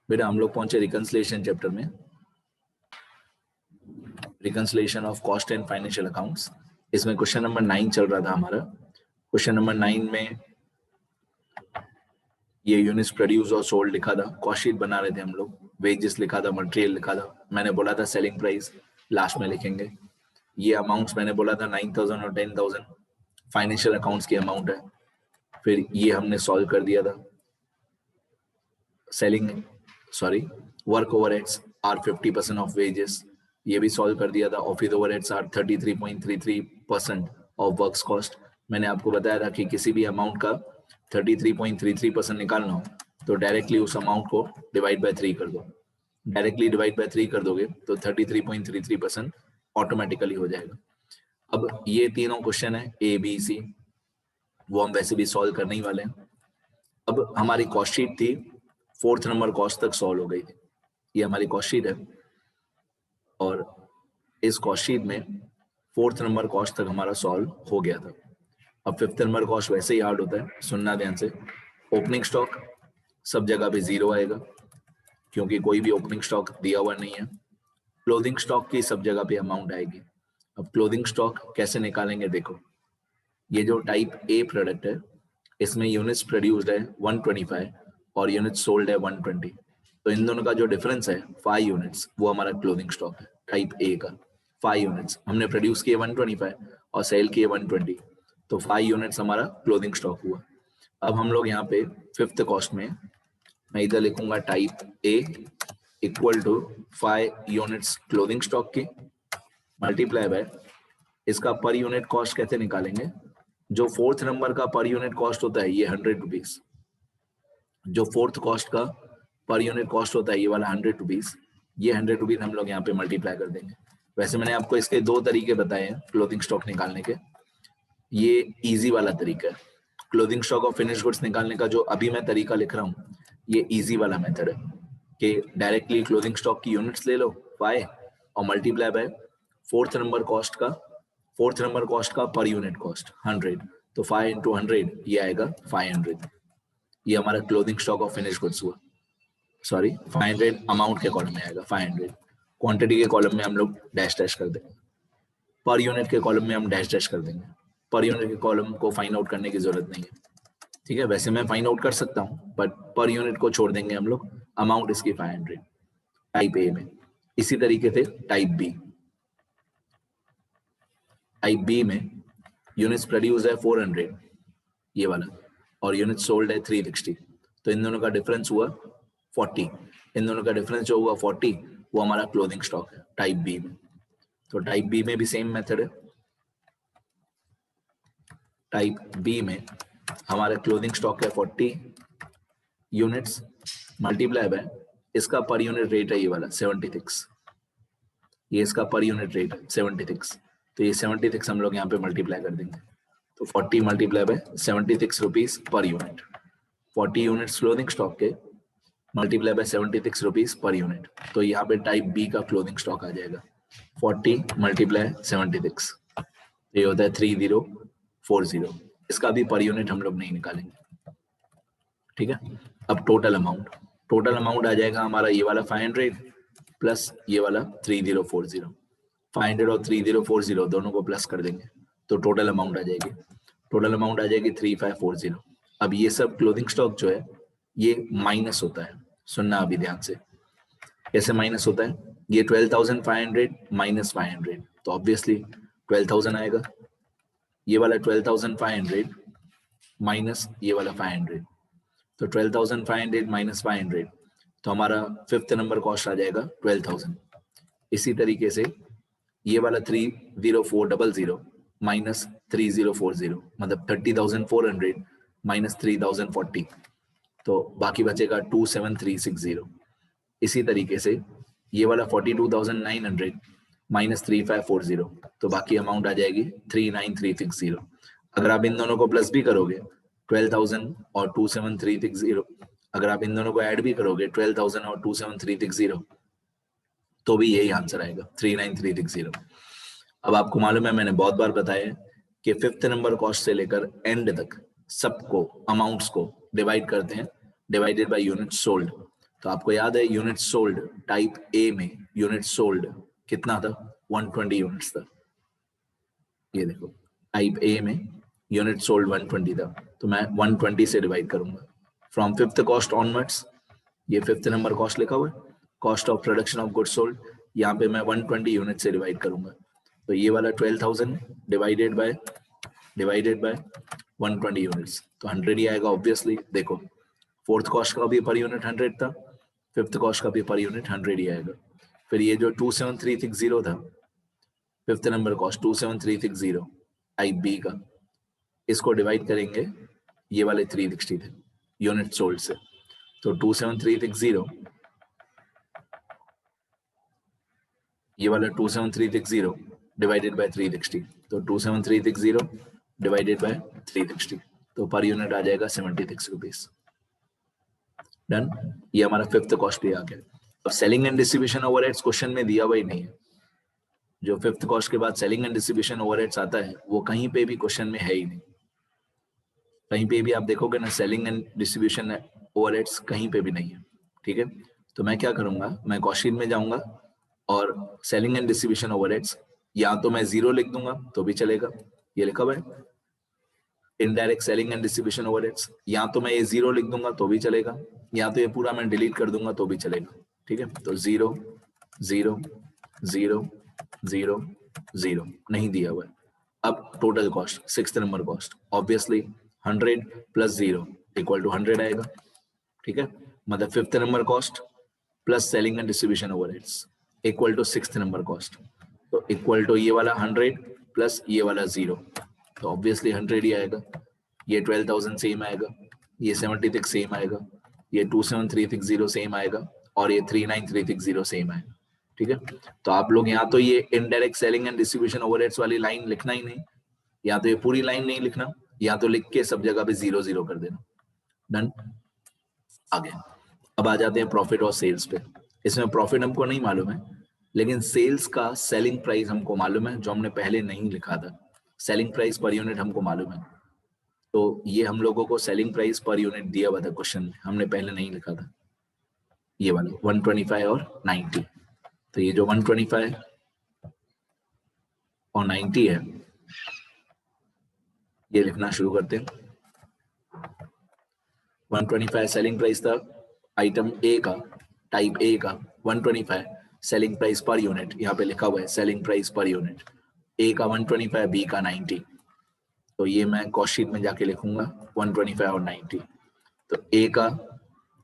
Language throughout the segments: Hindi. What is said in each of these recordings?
बेटा हम लोग पहुंचे रिकंसिलिएशन चैप्टर में, reconciliation of cost and financial accounts. इसमें क्वेश्चन नंबर 9 चल रहा था हमारा। क्वेश्चन नंबर 9 में ये यूनिट्स प्रोड्यूस और सोल्ड लिखा था, कॉस्ट शीट बना रहे थे हम लोग, वेजेस लिखा था, मटेरियल लिखा था, मैंने बोला था सेलिंग प्राइस लास्ट में लिखेंगे। ये अमाउंट्स मैंने बोला था 9,000 और 10,000 फाइनेंशियल अकाउंट्स की अमाउंट है। फिर ये हमने सॉल्व कर दिया था। Work overheads are 50% off wages, ये भी सॉल्व कर दिया था। Office overheads are 33.33% off works cost. मैंने आपको बताया था कि किसी भी अमाउंट का 33.33% निकालना हो तो डायरेक्टली उस अमाउंट को डिवाइड बाय 3 कर दो। डायरेक्टली डिवाइड बाय 3 कर दोगे तो 33.33% ऑटोमेटिकली हो जाएगा। अब ये तीनों क्वेश्चन है ए बी सी, वो हम वैसे भी सॉल्व करने ही वाले हैं। अब हमारी कॉस्ट शीट थी 4th नंबर कॉस्ट तक सॉल्व हो गई थी। ये हमारी कॉस्ट शीट है और इस कॉस्ट शीट में 4th नंबर कॉस्ट तक हमारा सॉल्व हो गया था। अब 5th नंबर कॉस्ट वैसे ही हार्ड होता है, सुनना ध्यान से। ओपनिंग स्टॉक सब जगह पे 0 आएगा क्योंकि कोई भी ओपनिंग स्टॉक दिया हुआ नहीं है। क्लोजिंग स्टॉक की सब जगह पे अमाउंट आएगी। अब क्लोजिंग स्टॉक कैसे निकालेंगे, देखो ये जो टाइप ए प्रोडक्ट है इसमें यूनिट्स प्रोड्यूस्ड है 125 और यूनिट्स सोल्ड है 120, तो इन दोनों का जो डिफरेंस है 5 यूनिट्स, वो हमारा क्लोजिंग स्टॉक है टाइप ए का। 5 यूनिट्स हमने प्रोड्यूस किए 125 और सेल किए 120, तो 5 यूनिट्स हमारा क्लोजिंग स्टॉक हुआ। अब हम लोग यहाँ पे 5th कॉस्ट में मैं इधर लिखूंगा type A equal to 5 units closing stock की मल्टीप्लाई बाय इसका पर यूनिट कॉस्ट कैसे निकालेंगे। जो 4th नंबर का पर यूनिट कॉस्ट होता है ये 100 रुपीज, जो 4th कॉस्ट का पर यूनिट कॉस्ट होता है ये वाला 100 रुपीज, ये 100 रुपीज हम लोग यहाँ पे मल्टीप्लाई कर देंगे। वैसे मैंने आपको इसके 2 तरीके बताए हैं क्लोथिंग स्टॉक निकालने के। ये इजी वाला तरीका है क्लोथिंग स्टॉक और फिनिश गुड्स निकालने का, जो अभी मैं तरीका लिख रहा हूँ ये इजी वाला मेथड है कि डायरेक्टली क्लोथिंग स्टॉक की यूनिट्स ले लो 5 और multiply by 4th number cost का पर यूनिट कॉस्ट 100, तो 5 into 100 ये आएगा 500। ये हमारा clothing stock of finish goods हुआ। सॉरी 500 अमाउंट के कॉलम में आएगा, 500 क्वांटिटी के कॉलम में हम लोग डैश डैश कर देंगे, पर यूनिट के कॉलम में हम डैश डैश कर देंगे। पर यूनिट के कॉलम को फाइंड आउट करने की जरूरत नहीं है, ठीक है। वैसे मैं फाइंड आउट कर सकता हूँ बट पर यूनिट को छोड़ देंगे हम लोग। अमाउंट इसकी 500 टाइप ए में। इसी तरीके से टाइप बी में यूनिट्स प्रोड्यूस है 400 ये वाला और यूनिट सोल्ड है 360, तो इन दोनों का डिफरेंस हुआ 40। इन दोनों का डिफरेंस जो हुआ 40 वो हमारा क्लोथिंग स्टॉक है टाइप बी में। तो टाइप बी में भी सेम मेथड है। टाइप बी में हमारा क्लोथिंग स्टॉक है 40 यूनिट्स मल्टीप्लाई बाय इसका पर यूनिट रेट है ये वाला 76, ये इसका पर यूनिट रेट है 76, तो ये 76 हम लोग यहाँ पे मल्टीप्लाई कर देंगे। तो 40 multiply by 76 rupees per unit, 40 units clothing stock के multiply by 76 rupees per unit, तो यहाँ पे टाइप बी का क्लोथिंग स्टॉक आ जाएगा 40 मल्टीप्लाई 76, ये होता है 3040। इसका भी पर यूनिट हम लोग नहीं निकालेंगे, ठीक है। अब टोटल अमाउंट आ जाएगा हमारा ये वाला 500 प्लस ये वाला 3040। 500 और 3040 दोनों को प्लस कर देंगे तो टोटल अमाउंट आ जाएगी 3540। अब ये सब क्लोथिंग स्टॉक जो है ये माइनस होता है, सुनना अभी ध्यान से। कैसे माइनस होता है, ये 12,500 माइनस 500, तो ऑब्वियसली 12,000 आएगा। ये वाला 12,500 माइनस ये वाला 500, तो 12,500 माइनस 500, तो हमारा 5th नंबर कॉस्ट आ जाएगा 12,000। इसी तरीके से ये वाला 30400 माइनस 3040 मतलब 30,400 माइनस 3,040, तो बाकी बचेगा 27360। इसी तरीके से ये वाला 42,900 माइनस 3540, तो बाकी अमाउंट आ जाएगी 39360। अगर आप इन दोनों को प्लस भी करोगे 12,000 और 27360, अगर आप इन दोनों को ऐड भी करोगे 12,000 और 27360 तो भी यही आंसर आएगा 39360। अब आपको मालूम है मैंने बहुत बार बताया कि 5th नंबर कॉस्ट से लेकर एंड तक सबको अमाउंट्स को डिवाइड करते हैं डिवाइडेड बाय यूनिट सोल्ड। तो आपको याद है यूनिट सोल्ड टाइप ए में यूनिट सोल्ड कितना था, 120 यूनिट्स था। ये देखो टाइप ए में यूनिट सोल्ड 120 था, तो मैं 120 से डिवाइड करूंगा फ्रॉम फिफ्थ कॉस्ट ऑनवर्ड्स। ये फिफ्थ नंबर कॉस्ट लिखा हुआ है, cost of production of goods sold, यहाँ पे मैं 120 यूनिट से डिवाइड करूंगा। तो ये वाला 12,000 डिवाइडेड बाय 120 यूनिट्स, तो 100 ही आएगा ऑब्वियसली। देखो फोर्थ कॉस्ट का भी पर यूनिट 100 था, फिफ्थ कॉस्ट का भी पर यूनिट 100 ही आएगा। फिर ये जो 27360 था, fifth number cost 27360 type B का, इसको डिवाइड करेंगे ये वाले 360 थे यूनिट सोल्ड से, तो 27360 ये वाला 27360 डिवाइडेड बाय 360, तो 27360 डिवाइडेड बाय 360, तो पर यूनिट आ जाएगा 76 रुपीज। डन, ये हमारा फिफ्थ कॉस्ट भी आ गया। अब selling and distribution overheads question में दिया हुआ ही नहीं है। जो फिफ्थ कॉस्ट के बाद सेलिंग एंड डिस्ट्रीब्यूशन ओवरहेड्स आता है वो कहीं पे भी क्वेश्चन में है ही नहीं। कहीं पे भी आप देखोगे ना सेलिंग एंड डिस्ट्रीब्यूशन ओवरहेड्स कहीं पे भी नहीं है, ठीक है। तो मैं क्या करूंगा, मैं कॉस्ट शीट में जाऊंगा और सेलिंग एंड डिस्ट्रीब्यूशन ओवरहेड्स या तो मैं 0 लिख दूंगा तो भी चलेगा, ये लिखा हुआ है indirect selling and distribution overheads, या तो मैं ये 0 लिख दूंगा तो भी चलेगा, या तो ये पूरा मैं डिलीट कर दूंगा तो भी चलेगा, ठीक है। तो 0 0 0 0 0 नहीं दिया हुआ है। अब total cost sixth number cost obviously 100 plus 0 equal to 100 आएगा, ठीक है। मतलब fifth number cost plus selling and distribution overheads equal to sixth number cost, तो इक्वल टू ये वाला 100 प्लस ये वाला 0, तो ऑब्वियसली 100 ही आएगा। ये 12,000 सेम आएगा, ये 76 सेम आएगा, ये 27360 सेम आएगा और ये 39360 सेम आएगा, ठीक है। तो आप लोग यहाँ तो ये indirect selling and distribution overheads वाली लाइन लिखना ही नहीं, या तो ये पूरी लाइन नहीं लिखना, या तो लिख के सब जगह पे 0 0 कर देना। डन, आगे अब आ जाते हैं प्रॉफिट और सेल्स पे। इसमें प्रॉफिट हमको नहीं मालूम है, लेकिन सेल्स का सेलिंग प्राइस हमको मालूम है, जो हमने पहले नहीं लिखा था। सेलिंग प्राइस पर यूनिट हमको मालूम है, तो ये हम लोगों को सेलिंग प्राइस पर यूनिट दिया हुआ था क्वेश्चन में, हमने पहले नहीं लिखा था। ये वाला 125 और 90, तो ये जो 125 और 90 है ये लिखना शुरू करते हैं। 125 सेलिंग प्राइस था आइटम ए का, टाइप ए का 125 सेलिंग प्राइस पर यूनिट, यहाँ पे लिखा हुआ है सेलिंग प्राइस पर यूनिट, ए का 125 बी का 90, तो ये मैं कॉस्ट शीट में जाके लिखूंगा 125 और 90। तो ए का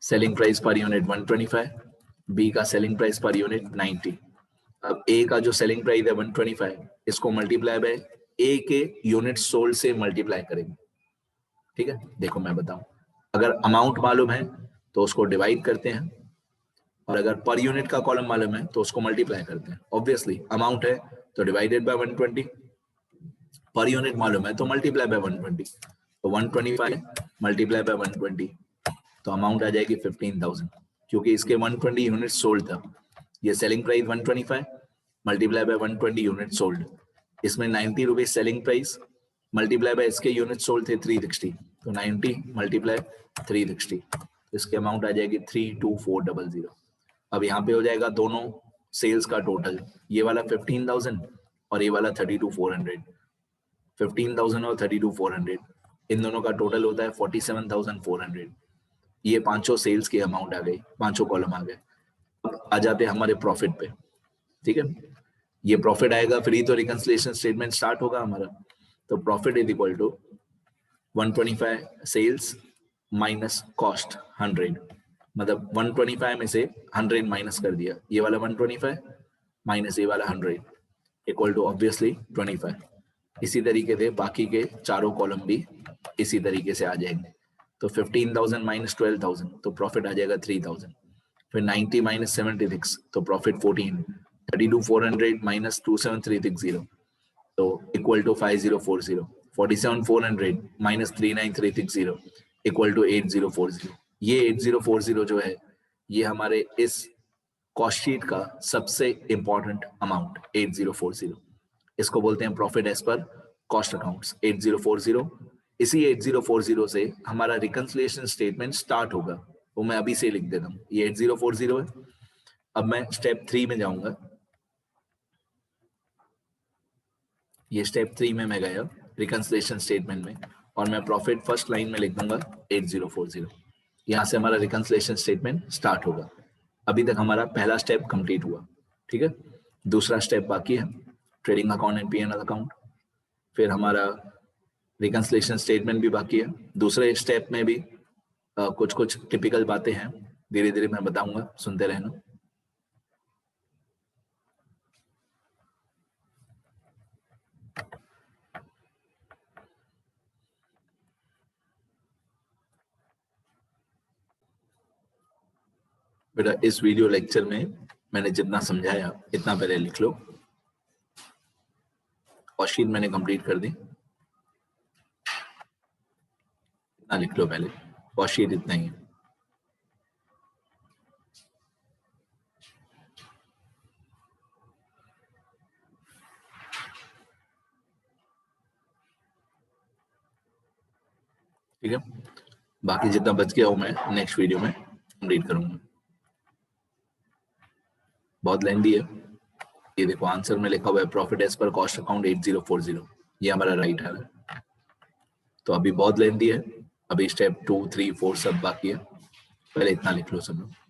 selling price per unit 125, B का सेलिंग प्राइस पर यूनिट 90। अब ए का जो सेलिंग प्राइस है 125, इसको मल्टीप्लाई बाय ए के यूनिट सोल्ड से मल्टीप्लाई करेंगे, ठीक है। देखो मैं बताऊं, अगर अमाउंट मालूम है तो उसको डिवाइड करते हैं, और अगर पर यूनिट का कॉलम मालूम है तो उसको मल्टीप्लाई करते हैं। ऑब्वियसली अमाउंट है तो डिवाइडेड बाय 120, पर यूनिट मालूम है तो मल्टीप्लाई बाय 120, तो 125 मल्टीप्लाई बाय 120, तो अमाउंट आ जाएगी 15,000, क्योंकि इसके 120 यूनिट सोल्ड था। ये selling price 125 multiply by 120 unit sold, इसमें 90 rupees selling price multiply by इसके यूनिट सोल्ड थे 360, तो 90 मल्टीप्लाई 360, इसके अमाउंट आ जाएगी 32400। अब यहाँ पे हो जाएगा दोनों सेल्स का टोटल, ये वाला 15,000 और ये वाला 32,400, 15,000 और 32,400 इन दोनों का टोटल होता है 47,400। ये पांचों सेल्स की अमाउंट आ गई, पांचों कॉलम आ गए। अब आ जाते हैं हमारे प्रॉफिट पे, ठीक है। ये प्रॉफिट आएगा, फिर ही तो रिकंसिलिएशन स्टेटमेंट स्टार्ट होगा हमारा। तो profit is equal to 125 sales minus cost 100, मतलब 125 में से 100 माइनस कर दिया, ये वाला 125 माइनस ये वाला 100 इक्वल टू ऑब्वियसली 25। इसी तरीके से बाकी के चारों कॉलम भी इसी तरीके से आ जाएंगे। तो 15,000 माइनस 12,000 तो प्रॉफिट आ जाएगा 3,000, फिर 90 माइनस 76 तो प्रॉफिट 14, 32,400 माइनस 27,360 तो equal to 5,040, 47,400 minus 39,360 equal to 8,040। ये 8,040 जो है ये हमारे इस कॉस्ट शीट का सबसे इंपॉर्टेंट अमाउंट 8,040, इसको बोलते हैं profit as per cost accounts 8,040। इसी 8,040 से हमारा रिकंसिलिएशन स्टेटमेंट स्टार्ट होगा, वो मैं अभी से लिख देता हूँ, ये 8040 है। अब मैं स्टेप 3 में जाऊंगा, ये स्टेप 3 में मैं गया रिकंसिलिएशन स्टेटमेंट में, और मैं प्रॉफिट फर्स्ट लाइन में लिख दूंगा 8040। यहाँ से हमारा रिकंसिलिएशन स्टेटमेंट स्टार्ट होगा। अभी तक हमारा पहला स्टेप कंप्लीट हुआ, ठीक है। दूसरा स्टेप बाकी है, trading account and P&L account, फिर हमारा रिकंसिलिएशन स्टेटमेंट भी बाकी है। दूसरे स्टेप में भी कुछ कुछ टिपिकल बातें हैं, धीरे धीरे मैं बताऊंगा, सुनते रहना। बेटा इस वीडियो लेक्चर में मैंने जितना समझाया इतना पहले लिख लो। वर्कशीट मैंने कंप्लीट कर दी, इतना लिख लो पहले, वर्कशीट इतना ही है। ठीक है, बाकी जितना बच गया वो मैं नेक्स्ट वीडियो में कंप्लीट करूंगा। बहुत लेंथी है। ये देखो आंसर में लिखा हुआ है profit as per cost account 8040, ये हमारा राइट है। तो अभी बहुत लेंथी है, अभी स्टेप 2, 3, 4 सब बाकी है, पहले इतना लिख लो सब लोग।